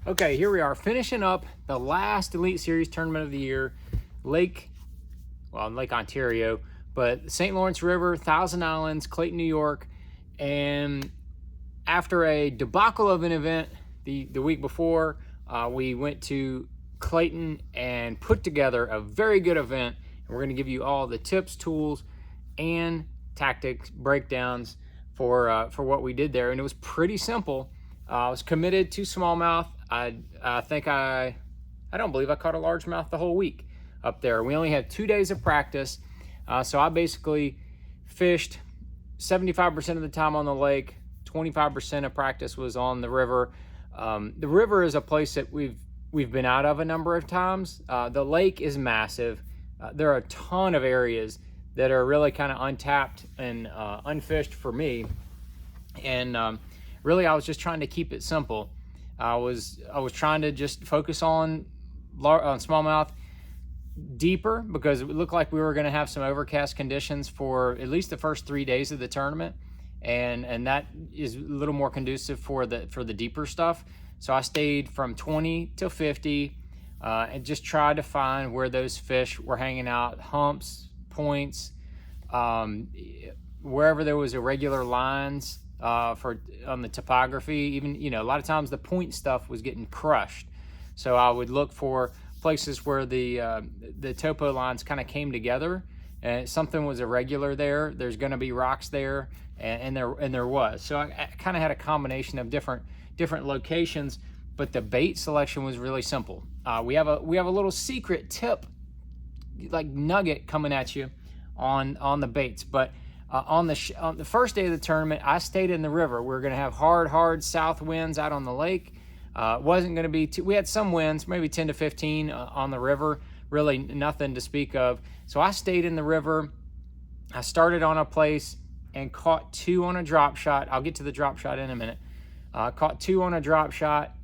Okay, here we are finishing up the last Elite Series tournament of the year. Lake Ontario, but St. Lawrence River, Thousand Islands, Clayton, New York. And after a debacle of an event the week before, we went to Clayton and put together a very good event. And we're going to give you all the tips, tools, and tactics breakdowns for what we did there. And it was pretty simple. I was committed to smallmouth. I don't believe I caught a largemouth the whole week up there. We only had 2 days of practice. So I basically fished 75% of the time on the lake, 25% of practice was on the river. The river is a place that we've been out of a number of times. The lake is massive. There are a ton of areas that are really kind of untapped and unfished for me. And really, I was just trying to keep it simple. I was trying to just focus on smallmouth deeper because it looked like we were going to have some overcast conditions for at least the first 3 days of the tournament, and that is a little more conducive for the deeper stuff. So I stayed from 20 to 50 and just tried to find where those fish were hanging out, humps, points, wherever there was irregular lines on the topography. Even, a lot of times the point stuff was getting crushed. So I would look for places where the topo lines kind of came together and something was irregular there. There's going to be rocks there, and there was. So I kind of had a combination of different locations, but the bait selection was really simple. We have a little secret tip, like nugget coming at you on the baits, but on the first day of the tournament, I stayed in the river. We were going to have hard south winds out on the lake. Wasn't going to be we had some winds, maybe 10 to 15 on the river, really nothing to speak of. So I stayed in the river. I started on a place and caught 2 on a drop shot. I'll get to the drop shot in a minute. Caught 2 on a drop shot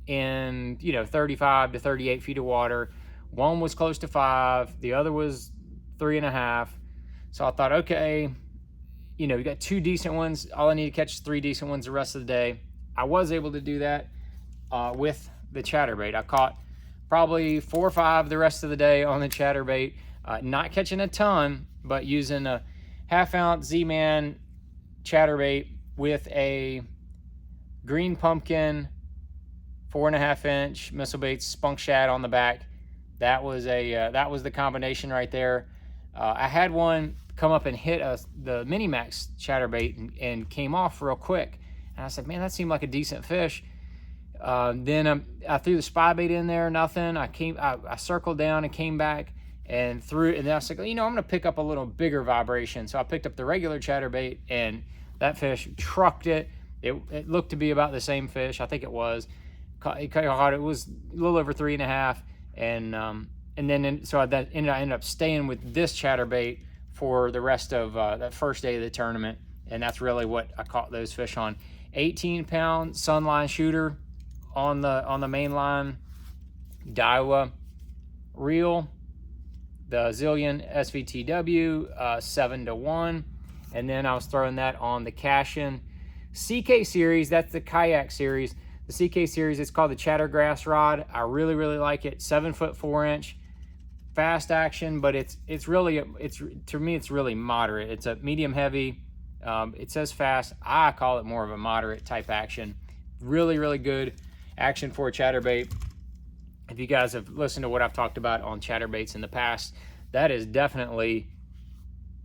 in 35 to 38 feet of water. One was close to 5, the other was 3.5. So I thought, okay, we got 2 decent ones. All I need to catch is 3 decent ones the rest of the day. I was able to do that with the chatterbait. I caught probably 4 or 5 the rest of the day on the chatterbait. Not catching a ton, but using a 1/2 ounce Z-Man chatterbait with a green pumpkin 4.5 inch missile bait spunk shad on the back. That was the combination right there. I had one come up and hit the Mini-Max chatterbait and came off real quick. And I said, man, that seemed like a decent fish. Then I threw the spy bait in there, nothing. I circled down and came back and threw it. And then I was like, I'm going to pick up a little bigger vibration. So I picked up the regular chatterbait, and that fish trucked it. It looked to be about the same fish. I think it was. It was a little over 3.5. So I ended up staying with this chatterbait for the rest of that first day of the tournament, and that's really what I caught those fish on. 18-pound sunline shooter on the main line, Daiwa reel, the Zillion SVTW 7-1, and then I was throwing that on the Cashin CK series. That's the kayak series. The CK series, it's called the Chattergrass rod. I really like it. 7-foot 4-inch, fast action, but it's to me it's really moderate. It's a medium heavy. It says fast. I call it more of a moderate type action. Really good action for a chatterbait. If you guys have listened to what I've talked about on chatterbaits in the past, that is definitely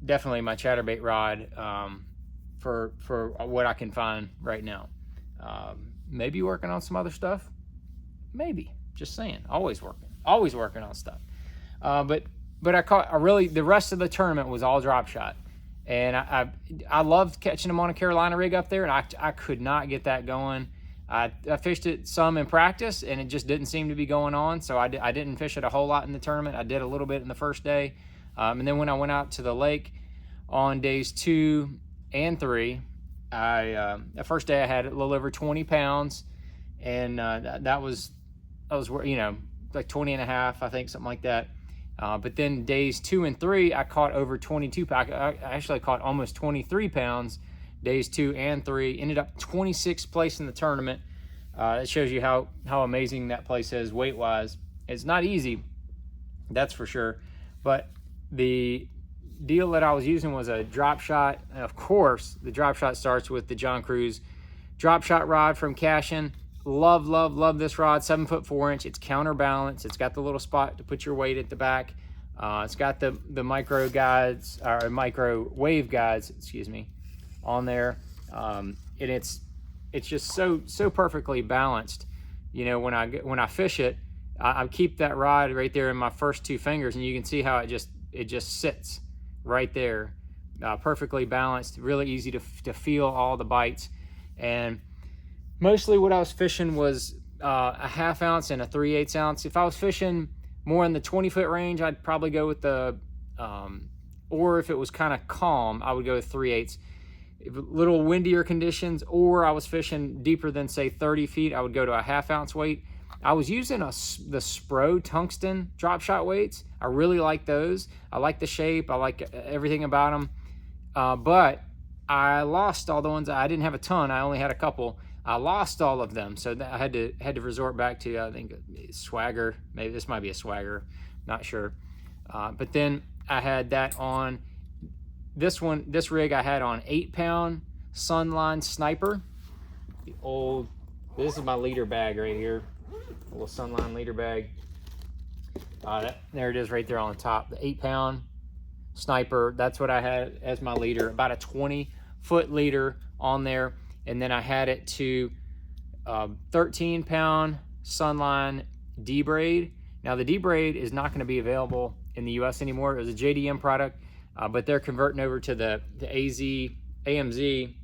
my chatterbait rod for what I can find right now. Maybe working on some other stuff. Maybe, just saying. Always working on stuff. But the rest of the tournament was all drop shot, and I loved catching them on a Carolina rig up there, and I could not get that going. I fished it some in practice, and it just didn't seem to be going on. So I didn't fish it a whole lot in the tournament. I did a little bit in the first day, and then when I went out to the lake on days 2 and 3. The first day I had a little over 20 pounds, and that was like 20.5, I think, something like that. But then days 2 and 3, I caught over 22. I actually caught almost 23 pounds days 2 and 3. Ended up 26th place in the tournament. It shows you how amazing that place is weight-wise. It's not easy, that's for sure. But the deal that I was using was a drop shot. And of course, the drop shot starts with the John Cruz drop shot rod from Cashin. Love this rod. 7 foot 4 inch. It's counterbalance. It's got the little spot to put your weight at the back. It's got the micro guides, or micro wave guides, excuse me, on there. And it's just so perfectly balanced. You know, when I fish it, I keep that rod right there in my first 2 fingers, and you can see how it just sits right there, perfectly balanced, really easy to feel all the bites. And mostly what I was fishing was a 1/2 ounce and a 3/8 ounce. If I was fishing more in the 20 foot range, I'd probably go with the, or if it was kind of calm, I would go with 3/8. If a little windier conditions, or I was fishing deeper than say 30 feet, I would go to a 1/2 ounce weight. I was using the Spro tungsten drop shot weights. I really like those. I like the shape. I like everything about them. But I lost all the ones. I didn't have a ton. I only had a couple. I lost all of them, so I had to resort back to, I think, Swagger. Maybe this might be a Swagger, not sure. But then I had that on this rig. I had on 8-pound Sunline Sniper. This is my leader bag right here. A little Sunline leader bag. There it is right there on the top. The 8-pound Sniper. That's what I had as my leader. About a 20-foot leader on there. And then I had it to 13-pound Sunline D-braid. Now the D-braid is not going to be available in the US anymore. It was a JDM product, but they're converting over to the AMZ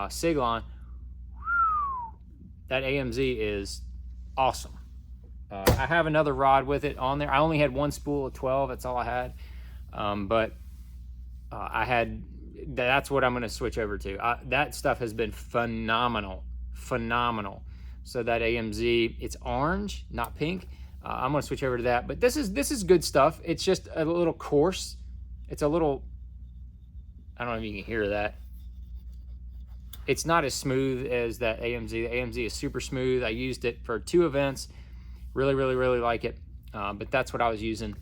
Siglon. That AMZ is awesome. I have another rod with it on there. I only had 1 spool of 12. That's all I had. But I had, that's what I'm going to switch over to. That stuff has been phenomenal. So that AMZ, it's orange, not pink. I'm going to switch over to that. But this is good stuff. It's just a little coarse. It's a little, I don't know if you can hear that. It's not as smooth as that AMZ. The AMZ is super smooth. I used it for 2 events. Really like it. But that's what I was using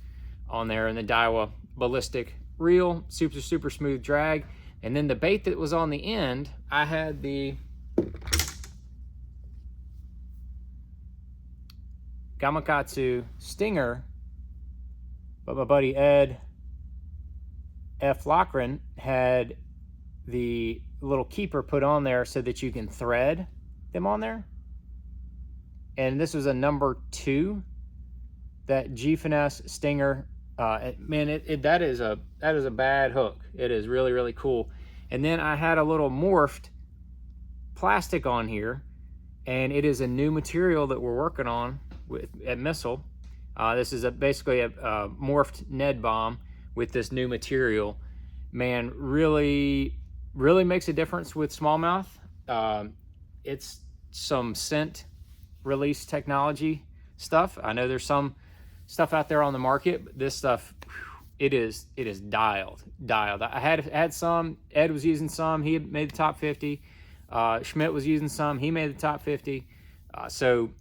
on there. And the Daiwa Ballistic Reel, super smooth drag. And then the bait that was on the end, I had the Gamakatsu Stinger, but my buddy Ed F. Lochran had the little keeper put on there so that you can thread them on there. And this was a number 2, that G-Finesse Stinger. Man, that is a bad hook. It is really cool. And then I had a little morphed plastic on here, and it is a new material that we're working on at Missile. This is basically a morphed Ned bomb with this new material. Man, really makes a difference with smallmouth. It's some scent release technology stuff. I know there's some stuff out there on the market, but this stuff, it is dialed. I had some. Ed was using some. He had made the top 50. Schmidt was using some. He made the top 50. So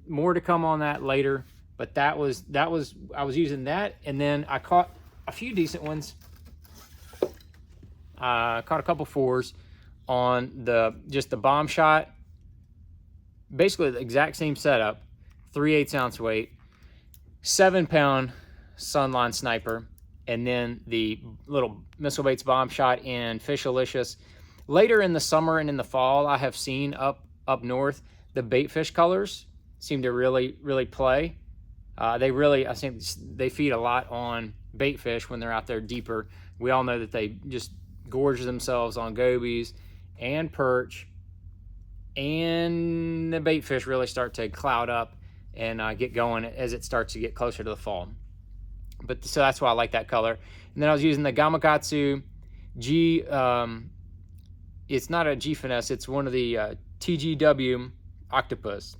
more to come on that later. But that was I was using that, and then I caught a few decent ones. I caught a couple 4s on just the bomb shot. Basically the exact same setup, 3/8 ounce weight, 7-pound Sunline Sniper, and then the little Missile Baits bomb shot in Fishalicious. Later in the summer and in the fall, I have seen up north, the bait fish colors seem to really play. I think they feed a lot on bait fish when they're out there deeper. We all know that they just gorge themselves on gobies and perch, and the bait fish really start to cloud up and get going as it starts to get closer to the fall. But so that's why I like that color. And then I was using the Gamakatsu G. It's not a G-Finesse. It's one of the TGW Octopus.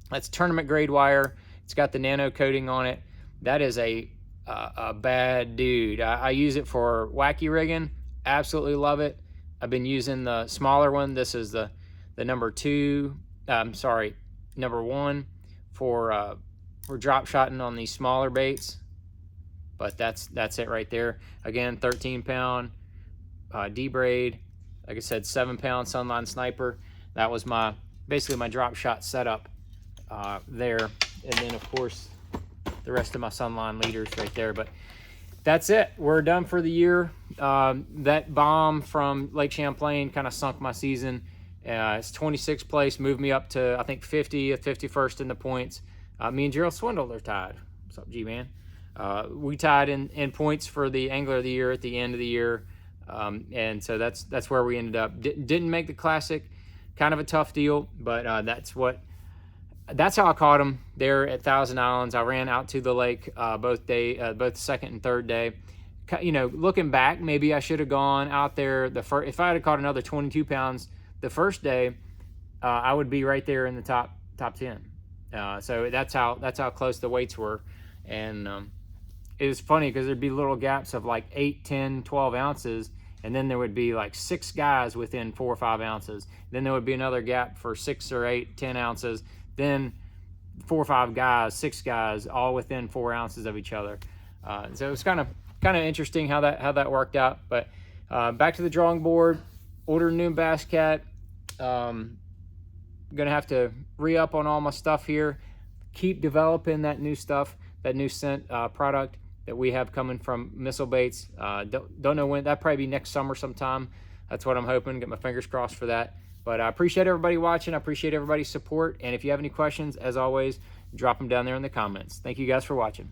That's tournament grade wire. It's got the nano coating on it. That is a bad dude. I use it for wacky rigging. Absolutely love it. I've been using the smaller one. This is the the number 1 for drop shotting on these smaller baits. But that's it right there. Again, 13-pound D-braid. Like I said, 7-pound Sunline Sniper. That was basically my drop shot setup there. And then of course the rest of my Sunline leaders right there. But that's it. We're done for the year. That bomb from Lake Champlain kind of sunk my season. It's 26th place, moved me up to I think 50th, 51st in the points. Me and Gerald Swindle are tied. What's up, G-Man? We tied in points for the Angler of the Year at the end of the year. And so that's where we ended up. Didn't make the Classic. Kind of a tough deal, but that's how I caught them there at Thousand Islands. I ran out to the lake both the second and third day. You know, looking back, maybe I should have gone out there if I had caught another 22 pounds the first day, I would be right there in the top 10. So that's how close the weights were. And it was funny because there'd be little gaps of like 8, 10, 12 ounces. And then there would be like 6 guys within 4 or 5 ounces. Then there would be another gap for 6 or 8, 10 ounces. Then 4 or 5 guys, 6 guys, all within 4 ounces of each other. So it was kind of interesting how that worked out. But back to the drawing board. Ordered a new bass cat. Gonna have to re-up on all my stuff here. Keep developing that new stuff, that new scent product that we have coming from Missile Baits. Don't know when. That'll probably be next summer sometime. That's what I'm hoping. Get my fingers crossed for that. But I appreciate everybody watching. I appreciate everybody's support. And if you have any questions, as always, drop them down there in the comments. Thank you guys for watching.